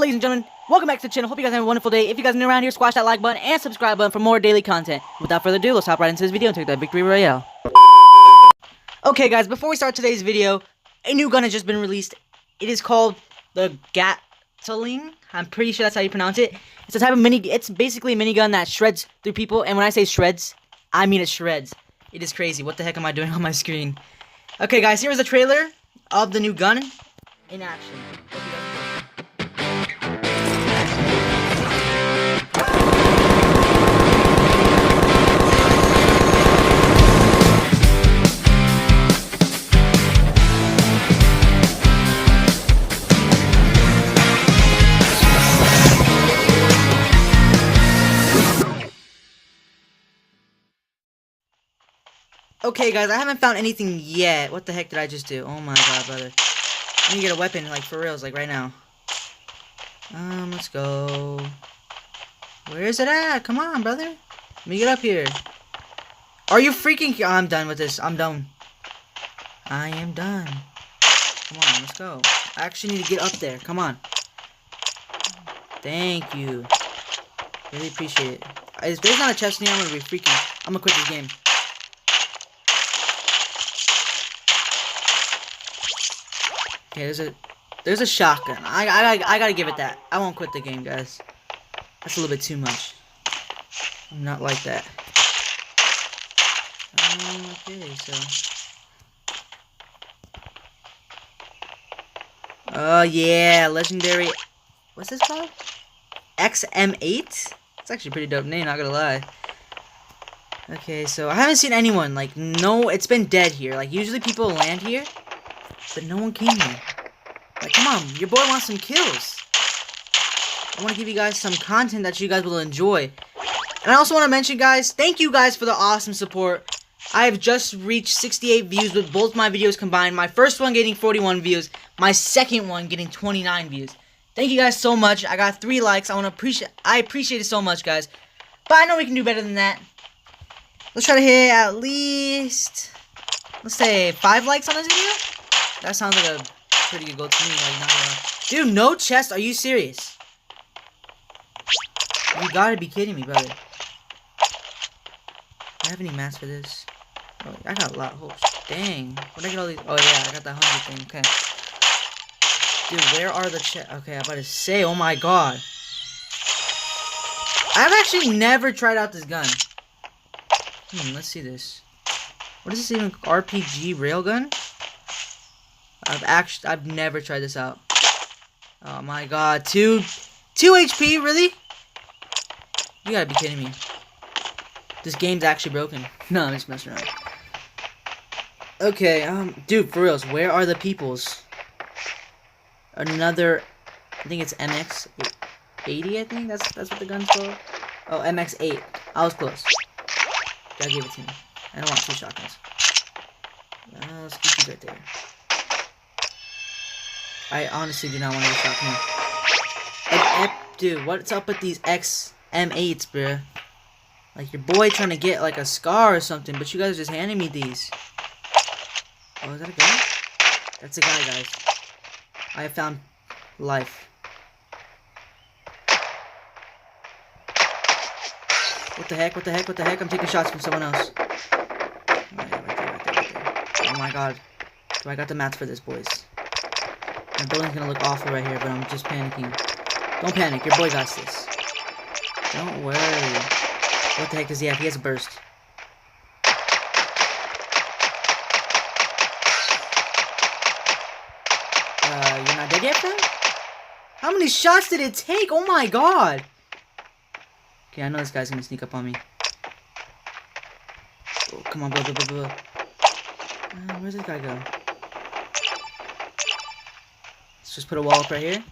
ladies and gentlemen, welcome back to the channel. Hope you guys have a wonderful day. If you guys are new around here, squash that like button and subscribe button for more daily content. Without further ado, let's hop right into this video and take that victory royale. Okay guys, before we start today's video, a new gun has just been released. It is called the Gatling. I'm pretty sure that's how you pronounce it. It's a type of it's basically a minigun that shreds through people, and when I say shreds, I mean it shreds. It is crazy. What the heck am I doing on my screen? Okay guys, here is the trailer of the new gun in action. Hope you guys enjoy. Okay, guys, I haven't found anything yet. What the heck did I just do? Oh my god, brother. I need to get a weapon, like, for reals, like, right now. Let's go. Where is it at? Come on, brother. Let me get up here. Are you freaking... I'm done with this. I'm done. I am done. Come on, let's go. I actually need to get up there. Come on. Thank you. Really appreciate it. If there's not a chest in here, I'm gonna be freaking... I'm gonna quit this game. Okay, there's a shotgun. I gotta give it that. I won't quit the game, guys. That's a little bit too much. I'm not like that. Okay, so. Oh yeah, legendary. What's this called? XM8. It's actually a pretty dope name. Not gonna lie. Okay, so I haven't seen anyone. Like, no, it's been dead here. Like, usually people land here. But no one came here. Like, come on, your boy wants some kills. I want to give you guys some content that you guys will enjoy. And I also want to mention, guys, thank you guys for the awesome support. I have just reached 68 views with both my videos combined. My first one getting 41 views. My second one getting 29 views. Thank you guys so much. I got 3 likes. I appreciate it so much, guys. But I know we can do better than that. Let's try to hit at least, let's say, 5 likes on this video. That sounds like a pretty good goal to me, like, not gonna... Dude, no chest? Are you serious? You gotta be kidding me, brother. Do I have any mats for this? Oh, I got a lot. Oh, dang. Where'd I get all these? Oh, yeah, I got that 100 thing. Okay. Dude, where are the chests? Okay, I'm about to say, oh my god. I've actually never tried out this gun. Let's see this. What is this even? RPG railgun? I've never tried this out. Oh my god, 2 HP, really? You gotta be kidding me. This game's actually broken. No, I'm just messing around. Okay, dude, for reals, where are the peoples? Another, I think it's MX80, I think that's what the gun's called. Oh, MX8. I was close. Gotta give it to me. I don't want 2 shotguns. Let's keep these right there. I honestly do not want to get shot. Dude, what's up with these XM8s, bruh? Like, your boy trying to get, like, a scar or something, but you guys are just handing me these. Oh, is that a guy? That's a guy, guys. I have found life. What the heck? What the heck? What the heck? I'm taking shots from someone else. Right there. Oh my god. Do I got the mats for this, boys? My building's gonna look awful right here, but I'm just panicking. Don't panic, your boy got this. Don't worry. What the heck does he have? He has a burst. You're not dead yet, friend? How many shots did it take? Oh my god! Okay, I know this guy's gonna sneak up on me. Oh, come on, blah. Where's this guy go? Let's just put a wall up right here.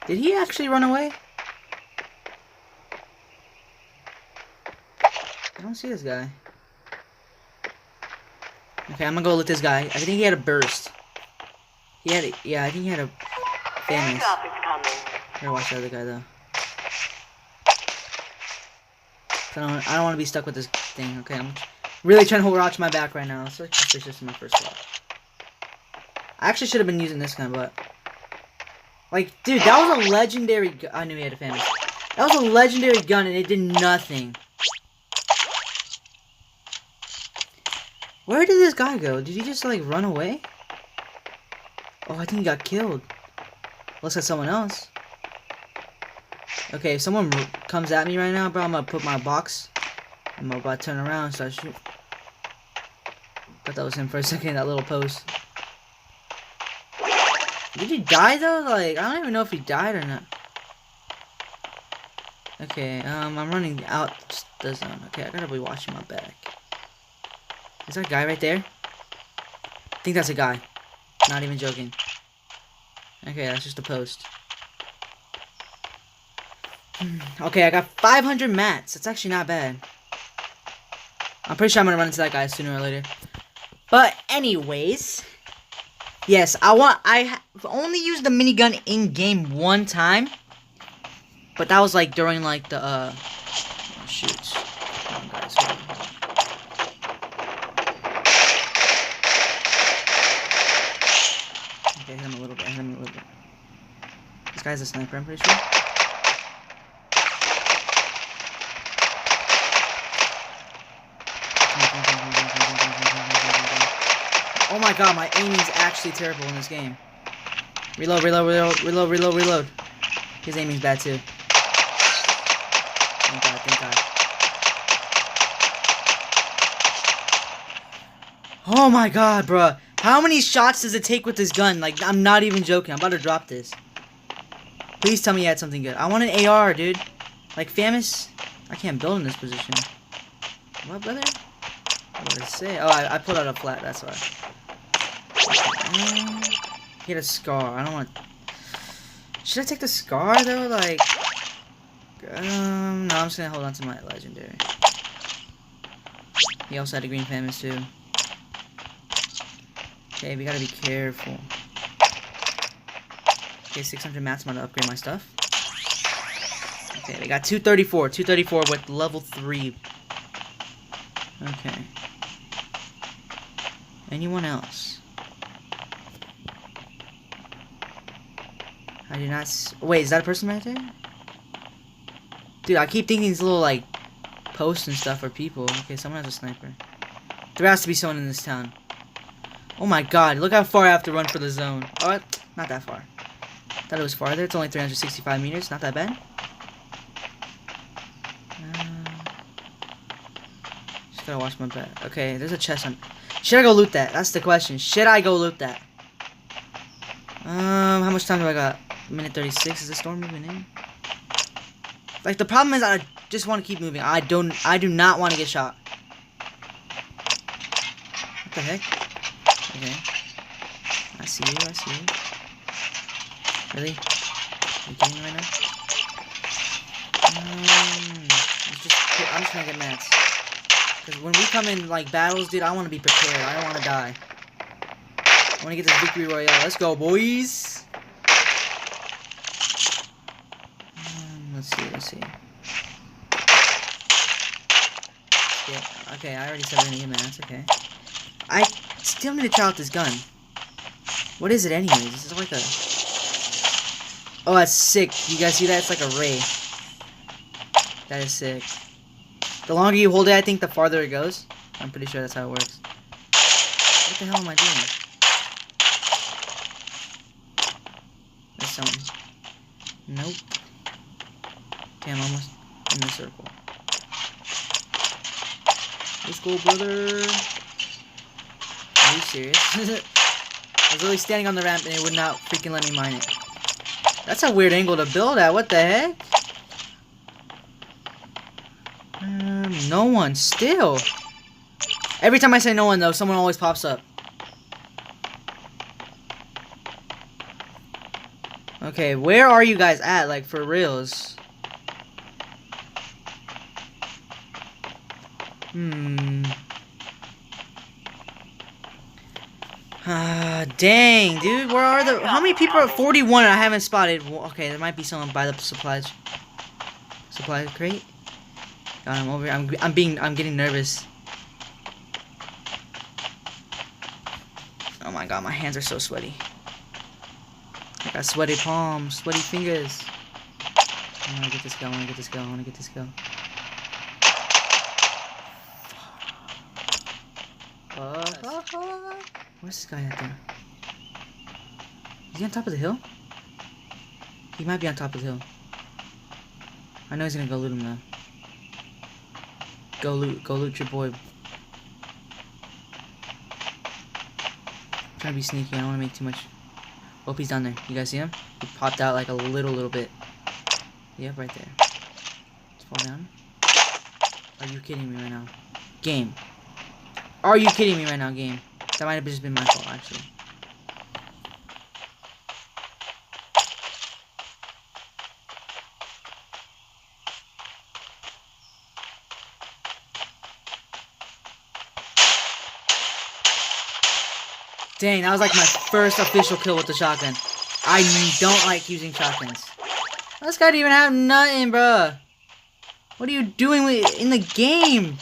Did he actually run away? I don't see this guy. Okay, I'm gonna go with this guy. I think he had a burst. Yeah, I think he had a famous. Better watch the other guy though. I don't want to be stuck with this thing. Okay, I'm really trying to watch my back right now. It's like suspicious in my first thought. I actually should have been using this gun, but... Like, dude, that was a legendary gun. I knew he had a family. That was a legendary gun, and it did nothing. Where did this guy go? Did he just, like, run away? Oh, I think he got killed. Looks like someone else. Okay, if someone comes at me right now, bro, I'm gonna put my box. I'm about to turn around and start shooting. Thought that was him for a second, that little post. Did he die though? Like, I don't even know if he died or not. Okay, I'm running out the zone. Okay, I gotta be watching my back. Is that a guy right there? I think that's a guy. Not even joking. Okay, that's just a post. Okay, I got 500 mats. That's actually not bad. I'm pretty sure I'm gonna run into that guy sooner or later. But anyways, yes, I've only used the minigun in game one time, but that was like during like the oh, shoot. Come on, guys. Okay, hit him a little bit. Hit him a little bit. This guy's a sniper, I'm pretty sure. Oh my god, my aiming's actually terrible in this game. Reload, reload, reload, reload, reload, reload. His aiming's bad too. Thank god, thank god. Oh my god, bruh. How many shots does it take with this gun? Like, I'm not even joking. I'm about to drop this. Please tell me you had something good. I want an AR, dude. Like, Famous. I can't build in this position. What, brother? What did I say? Oh, I pulled out a flat, that's why. He had a scar. I don't want... Should I take the scar, though? Like... no, I'm just gonna hold on to my legendary. He also had a green Famous, too. Okay, we gotta be careful. Okay, 600 mats. I'm gonna upgrade my stuff. Okay, we got 234. 234 with level 3. Okay. Anyone else? I do not wait, is that a person right there? Dude, I keep thinking these little, like, posts and stuff are people. Okay, someone has a sniper. There has to be someone in this town. Oh my god, look how far I have to run for the zone. Oh, not that far. Thought it was farther. It's only 365 meters. Not that bad. Just gotta watch my back. Okay, there's a chest on... Should I go loot that? That's the question. Should I go loot that? How much time do I got? Minute 36. Is the storm moving in? Like, the problem is I just want to keep moving. I do not want to get shot. What the heck? Okay. I see you, I see you. Really? Are you kidding me right now? I'm just gonna get mats. Because when we come in, like, battles, dude, I want to be prepared. I don't want to die. I want to get this victory royale. Let's go, boys! Let's see, let's see. Yeah, okay, I already said we're gonna get mats, okay. I still need to try out this gun. What is it anyways? This is like a... Oh, that's sick. You guys see that? It's like a ray. That is sick. The longer you hold it, I think the farther it goes. I'm pretty sure that's how it works. What the hell am I doing? There's something. Nope. Okay, I'm almost in the circle. Let's go, brother. Are you serious? I was really standing on the ramp and it would not freaking let me mine it. That's a weird angle to build at. What the heck? No one. Still. Every time I say no one, though, someone always pops up. Okay, where are you guys at? Like, for reals? Dang, dude, where are the... How many people are... 41 and I haven't spotted... Okay, there might be someone by the supply crate. God, I'm over here. I'm getting nervous. Oh my god, my hands are so sweaty. I got sweaty palms, sweaty fingers. I wanna get this kill, I wanna get this kill, I wanna get this kill. Where's this guy at there? Is he on top of the hill? He might be on top of the hill. I know he's gonna go loot him now. Go loot your boy. I'm trying to be sneaky, I don't wanna make too much. Hope he's down there. You guys see him? He popped out like a little bit. Yep, right there. Let's fall down. Are you kidding me right now? Game. Are you kidding me right now, game? That might have just been my fault, actually. Dang, that was like my first official kill with the shotgun. I don't like using shotguns. This guy didn't even have nothing, bruh. What are you doing in the game?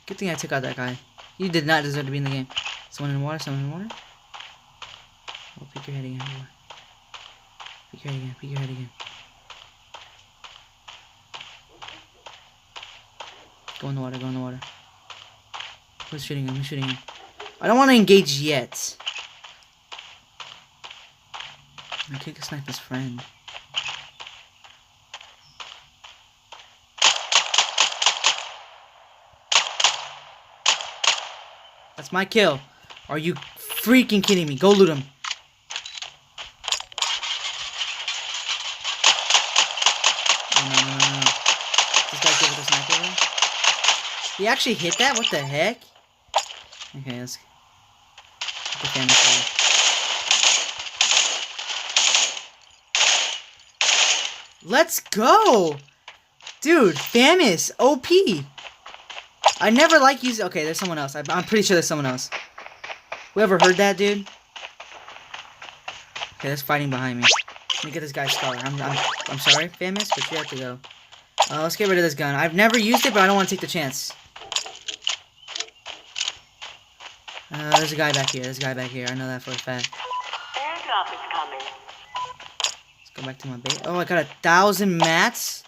Good thing I took out that guy. You did not deserve to be in the game. Someone in water, someone in water. Oh, peek your head again. Peek your head again, peek your head again. Go in the water, go in the water. Who's shooting him? Who's shooting him? I don't want to engage yet. I could snipe his friend. That's my kill. Are you freaking kidding me? Go loot him. Oh, no. This guy good with the sniper rifle? He actually hit that? What the heck? Okay, let's get the family fire. Let's go! Dude, Famous, OP! I never like using... Okay, there's someone else. I'm pretty sure there's someone else. Whoever heard that, dude? Okay, there's fighting behind me. Let me get this guy's star. I'm sorry, Famous, but you have to go. Let's get rid of this gun. I've never used it, but I don't want to take the chance. There's a guy back here. There's a guy back here. I know that for a fact. Airdrop is coming. Let's go back to my base. Oh, I got 1,000 mats?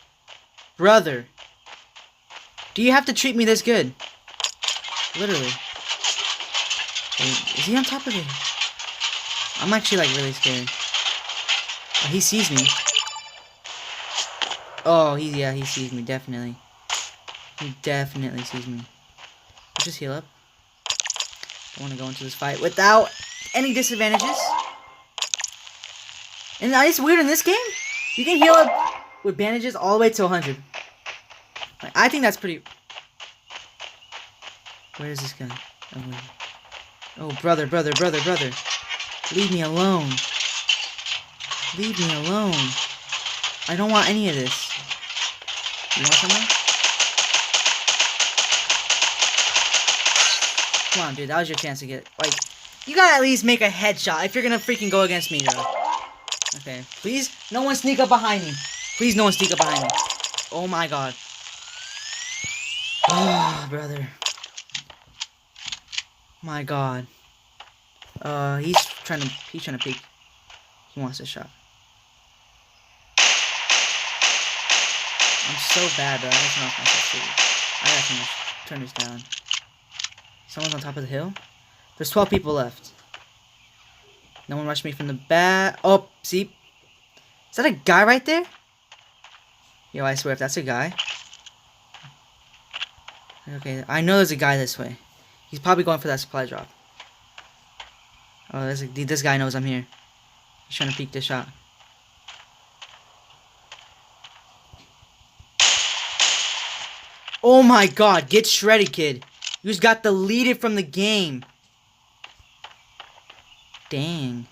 Brother. Do you have to treat me this good? Literally. Wait, is he on top of it? I'm actually like really scared. Oh, he sees me. Oh, he sees me, definitely. He definitely sees me. Let's just heal up. I want to go into this fight without any disadvantages. And it's weird in this game, you can heal up with bandages all the way to 100. Like, I think that's pretty... Where is this guy? Oh, brother. Leave me alone. Leave me alone. I don't want any of this. You want something? Come on, dude. That was your chance to get... Like, you gotta at least make a headshot if you're gonna freaking go against me, bro. Okay. Please, no one sneak up behind me. Please, no one sneak up behind me. Oh, my God. Oh, brother. My God. He's trying to peek. He wants a shot. I'm so bad, bro. I gotta turn off my sensitivity. I gotta turn this down. Someone's on top of the hill. There's 12 people left. No one rushed me from the back. Oh, see? Is that a guy right there? Yo, I swear, if that's a guy. Okay, I know there's a guy this way. He's probably going for that supply drop. Oh, this guy knows I'm here. He's trying to peek this shot. Oh my God, get shredded, kid. You just got deleted from the game. Dang.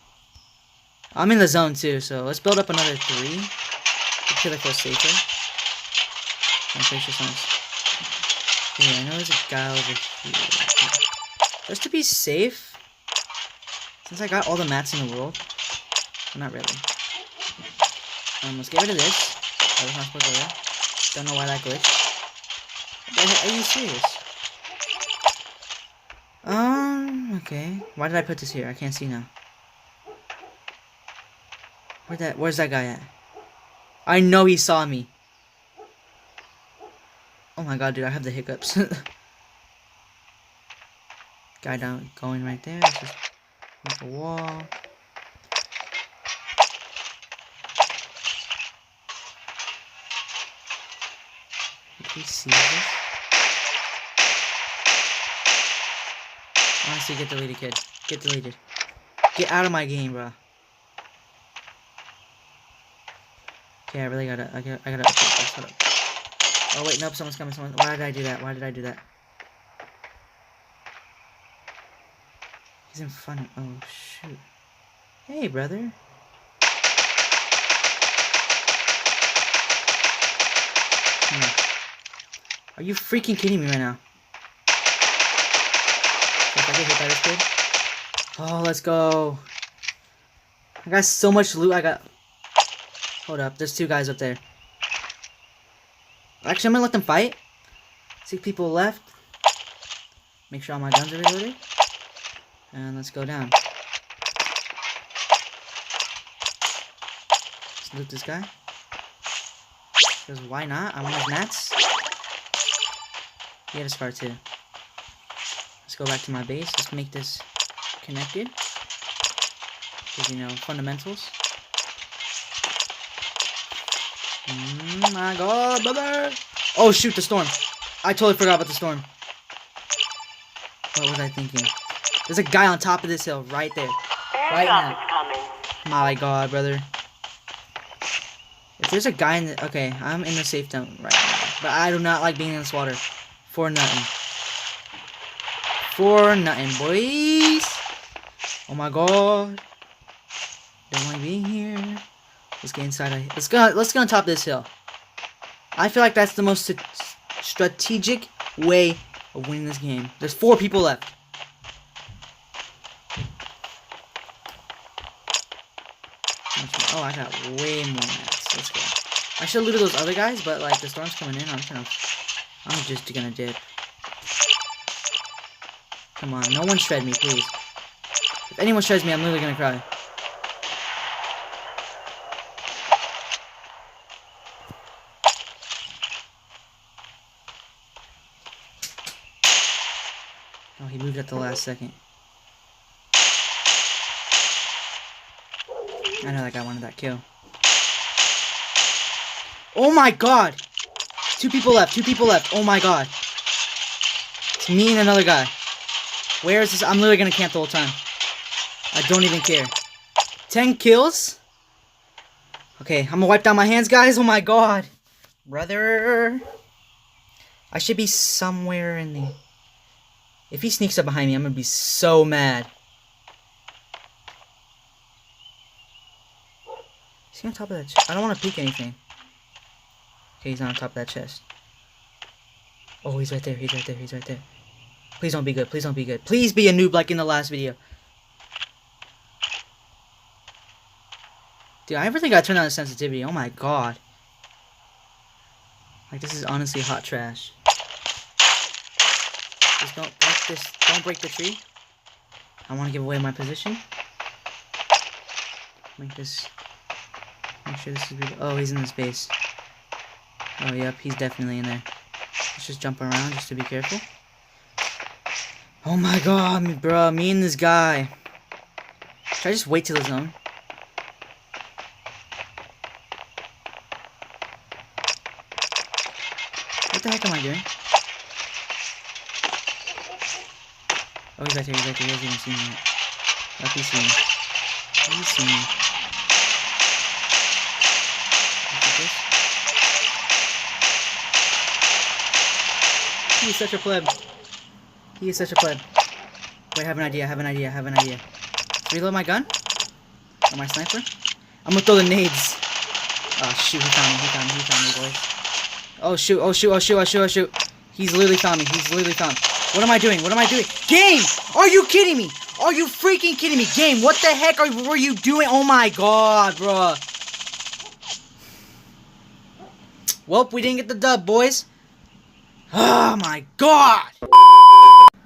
I'm in the zone too, so let's build up another 3. I feel like I feel safer. I'm pretty sure someone's... Yeah, I know there's a guy over here. Just to be safe, since I got all the mats in the world, well, not really. Let's get rid of this. I was not supposed to go there. Don't know why that glitched. Are you serious? Okay. Why did I put this here? I can't see now. Where's that guy at? I know he saw me. Oh my god, dude, I have the hiccups. Guy down, going right there. Let's just make a wall. Did he see this? Honestly, get deleted, kid. Get deleted. Get out of my game, bro. Okay, I really gotta, I gotta update this. Hold up. Oh wait, nope, someone's coming. Why did I do that? Why did I do that? He's in front of. Oh shoot. Hey, brother. Are you freaking kidding me right now? If I get hit by this kid. Oh, let's go. I got so much loot. Hold up, there's 2 guys up there. Actually, I'm gonna let them fight. 6 people left. Make sure all my guns are reloaded. And let's go down. Let's loot this guy. Because why not? I want his mats. He had a scar too. Let's go back to my base. Let's make this connected. Because, you know, fundamentals. My god, brother! Oh shoot, the storm. I totally forgot about the storm. What was I thinking? There's a guy on top of this hill right there. Right now. My god, brother. If there's a guy in the... Okay, I'm in the safe zone right now. But I do not like being in this water. For nothing. For nothing, boys. Oh my god. Don't like being here. Let's get inside. Let's go on top of this hill. I feel like that's the most strategic way of winning this game. There's 4 people left. Oh, I got way more mats. Let's go. I should have looted those other guys, but like the storm's coming in. I'm just gonna dip. Come on, no one shred me, please. If anyone shreds me, I'm literally gonna cry. Oh, he moved at the last second. I know that guy wanted that kill. Oh my god! 2 people left, 2 people left. Oh my god. It's me and another guy. Where is this? I'm literally gonna camp the whole time. I don't even care. 10 kills? Okay, I'm gonna wipe down my hands, guys. Oh my god. Brother. I should be somewhere in the... If he sneaks up behind me, I'm gonna be so mad. Is he on top of that chest? I don't want to peek anything. Okay, he's not on top of that chest. Oh, he's right there. He's right there. He's right there. Please don't be good. Please don't be good. Please be a noob like in the last video. Dude, I really gotta turn down the sensitivity. Oh my god. Like, this is honestly hot trash. Just don't break the tree. I want to give away my position. Make sure this is good. Oh, he's in this base. Oh, yep, he's definitely in there. Let's just jump around just to be careful. Oh my god, bro, me and this guy. Should I just wait till the zone? What the heck am I doing? Oh, he's right here, he's right there. He hasn't even seen me yet. Oh, he's seen me. He's seen me. He is such a pleb. He is such a pleb. Wait, I have an idea, I have an idea, I have an idea. Reload my gun? Or my sniper? I'm gonna throw the nades. Oh shoot, he found me, boys. Oh shoot, oh shoot, oh shoot, oh shoot, oh shoot. He's literally found me, What am I doing? What am I doing? Game! Are you kidding me? Are you freaking kidding me? Game, what the heck were you doing? Oh my god, bro. Well, we didn't get the dub, boys. Oh my god!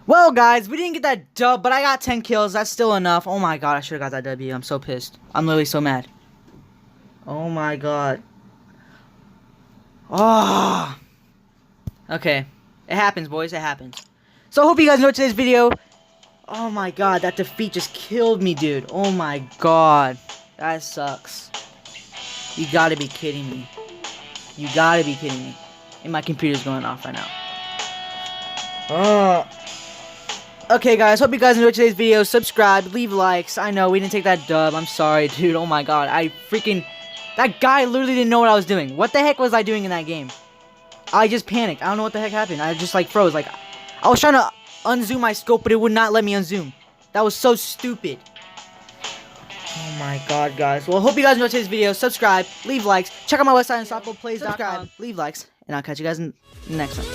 Well, guys, we didn't get that dub, but I got 10 kills. That's still enough. Oh my god, I should have got that W. I'm so pissed. I'm literally so mad. Oh my god. Oh. Okay. It happens, boys. It happens. So I hope you guys enjoyed today's video. Oh my god, that defeat just killed me, dude. Oh my god. That sucks. You gotta be kidding me. You gotta be kidding me. And my computer's going off right now. Oh. Okay, guys, hope you guys enjoyed today's video. Subscribe, leave likes. I know, we didn't take that dub. I'm sorry, dude. Oh my god, that guy literally didn't know what I was doing. What the heck was I doing in that game? I just panicked. I don't know what the heck happened. I just, like, froze. Like, I was trying to unzoom my scope, but it would not let me unzoom. That was so stupid. Oh my god, guys. Well, hope you guys enjoyed today's video. Subscribe, leave likes. Check out my website on softballplays.com. Leave likes, and I'll catch you guys in the next one.